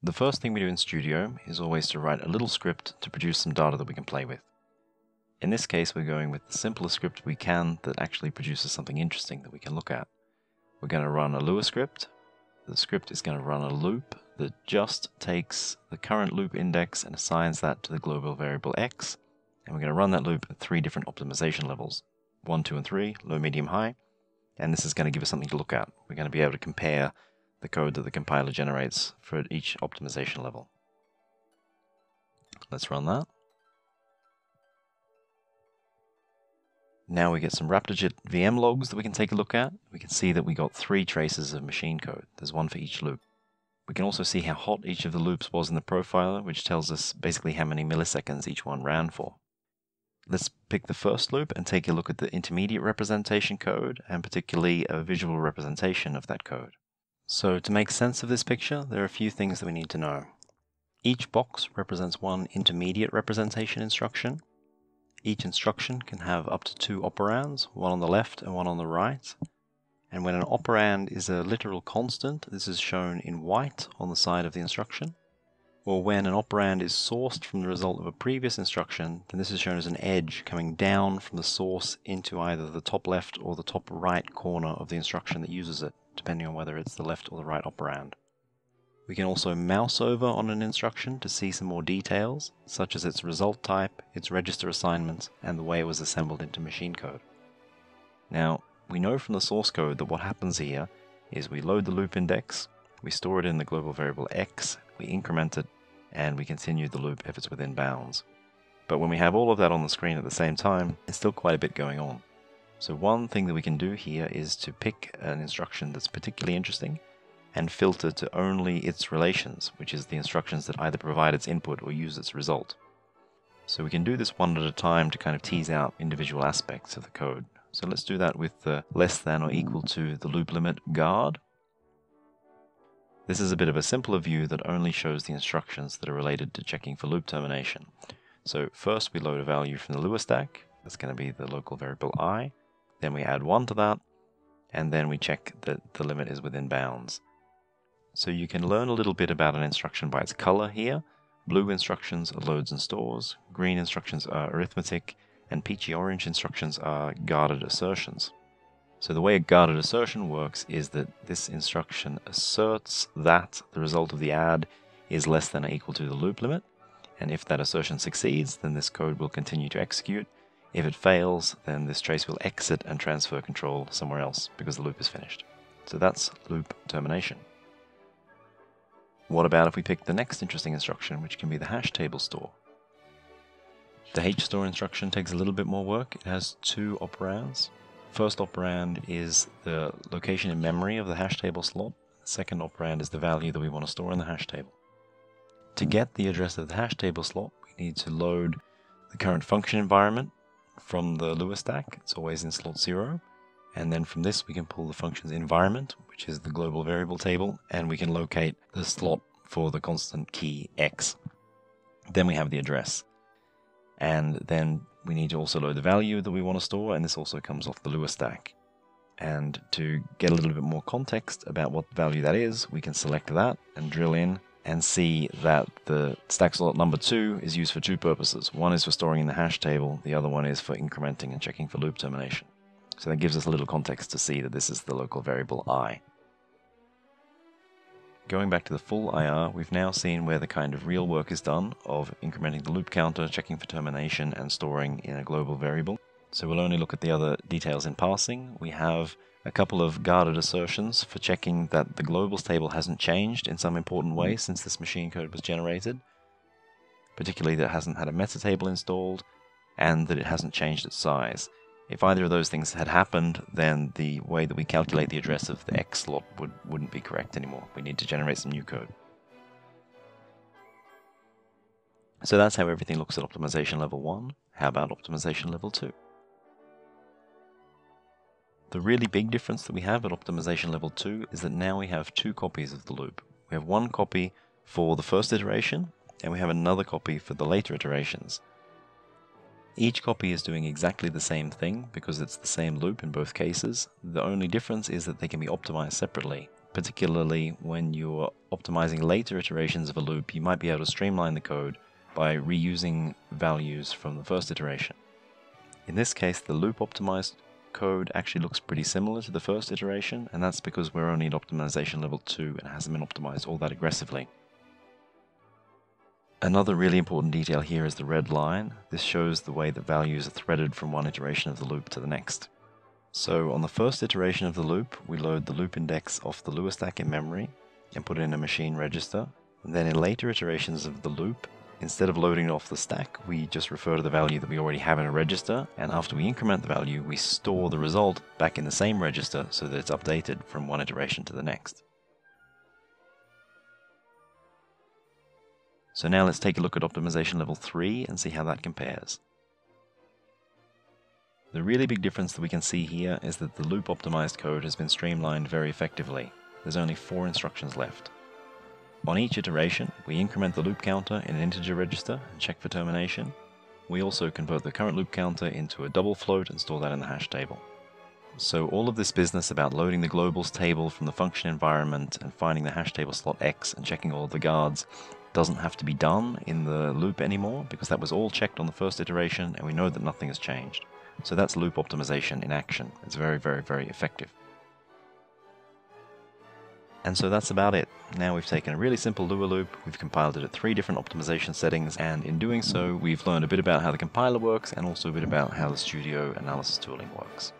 The first thing we do in Studio is always to write a little script to produce some data that we can play with. In this case, we're going with the simplest script we can that actually produces something interesting that we can look at. We're going to run a Lua script. The script is going to run a loop that just takes the current loop index and assigns that to the global variable x. And we're going to run that loop at 3 different optimization levels, 1, 2, and 3, low, medium, high. And this is going to give us something to look at. We're going to be able to compare the code that the compiler generates for each optimization level. Let's run that. Now we get some RaptorJIT VM logs that we can take a look at. We can see that we got 3 traces of machine code. There's one for each loop. We can also see how hot each of the loops was in the profiler, which tells us basically how many milliseconds each one ran for. Let's pick the first loop and take a look at the intermediate representation code, and particularly a visual representation of that code. So to make sense of this picture, there are a few things that we need to know. Each box represents one intermediate representation instruction. Each instruction can have up to 2 operands, one on the left and one on the right. And when an operand is a literal constant, this is shown in white on the side of the instruction. Or when an operand is sourced from the result of a previous instruction, then this is shown as an edge coming down from the source into either the top left or the top right corner of the instruction that uses it, depending on whether it's the left or the right operand. We can also mouse over on an instruction to see some more details, such as its result type, its register assignments, and the way it was assembled into machine code. Now, we know from the source code that what happens here is we load the loop index, we store it in the global variable x, we increment it, and we continue the loop if it's within bounds. But when we have all of that on the screen at the same time, there's still quite a bit going on. So one thing that we can do here is to pick an instruction that's particularly interesting and filter to only its relations, which is the instructions that either provide its input or use its result. So we can do this one at a time to kind of tease out individual aspects of the code. So let's do that with the less than or equal to the loop limit guard. This is a bit of a simpler view that only shows the instructions that are related to checking for loop termination. So first we load a value from the Lua stack. That's going to be the local variable I. Then we add 1 to that, and then we check that the limit is within bounds. So you can learn a little bit about an instruction by its color here. Blue instructions are loads and stores, green instructions are arithmetic, and peachy orange instructions are guarded assertions. So the way a guarded assertion works is that this instruction asserts that the result of the add is less than or equal to the loop limit, and if that assertion succeeds, then this code will continue to execute. If it fails, then this trace will exit and transfer control somewhere else because the loop is finished. So that's loop termination. What about if we pick the next interesting instruction, which can be the hash table store? The hstore instruction takes a little bit more work. It has 2 operands. First operand is the location in memory of the hash table slot. The second operand is the value that we want to store in the hash table. To get the address of the hash table slot, we need to load the current function environment from the Lua stack. It's always in slot 0. And then from this we can pull the function's environment, which is the global variable table, and we can locate the slot for the constant key x. Then we have the address. And then we need to also load the value that we want to store, and this also comes off the Lua stack. And to get a little bit more context about what value that is, we can select that and drill in and see that the stack slot number 2 is used for 2 purposes. One is for storing in the hash table, the other one is for incrementing and checking for loop termination. So that gives us a little context to see that this is the local variable I. Going back to the full IR, we've now seen where the kind of real work is done of incrementing the loop counter, checking for termination, and storing in a global variable. So we'll only look at the other details in passing. We have a couple of guarded assertions for checking that the globals table hasn't changed in some important way since this machine code was generated, particularly that it hasn't had a metatable installed and that it hasn't changed its size. If either of those things had happened, then the way that we calculate the address of the X slot wouldn't be correct anymore. We need to generate some new code. So that's how everything looks at optimization level 1. How about optimization level 2? The really big difference that we have at optimization level 2 is that now we have 2 copies of the loop. We have one copy for the first iteration, and we have another copy for the later iterations. Each copy is doing exactly the same thing because it's the same loop in both cases. The only difference is that they can be optimized separately. Particularly when you're optimizing later iterations of a loop, you might be able to streamline the code by reusing values from the first iteration. In this case, the loop optimized code actually looks pretty similar to the first iteration, and that's because we're only at optimization level 2 and hasn't been optimized all that aggressively. Another really important detail here is the red line. This shows the way that values are threaded from one iteration of the loop to the next. So on the first iteration of the loop, we load the loop index off the Lua stack in memory and put it in a machine register. And then in later iterations of the loop, instead of loading it off the stack, we just refer to the value that we already have in a register, and after we increment the value, we store the result back in the same register so that it's updated from one iteration to the next. So now let's take a look at optimization level 3 and see how that compares. The really big difference that we can see here is that the loop optimized code has been streamlined very effectively. There's only 4 instructions left. On each iteration, we increment the loop counter in an integer register and check for termination. We also convert the current loop counter into a double float and store that in the hash table. So all of this business about loading the globals table from the function environment and finding the hash table slot X and checking all of the guards doesn't have to be done in the loop anymore, because that was all checked on the first iteration and we know that nothing has changed. So that's loop optimization in action. It's very, very, very effective. And so that's about it. Now we've taken a really simple Lua loop, we've compiled it at 3 different optimization settings, and in doing so we've learned a bit about how the compiler works and also a bit about how the studio analysis tooling works.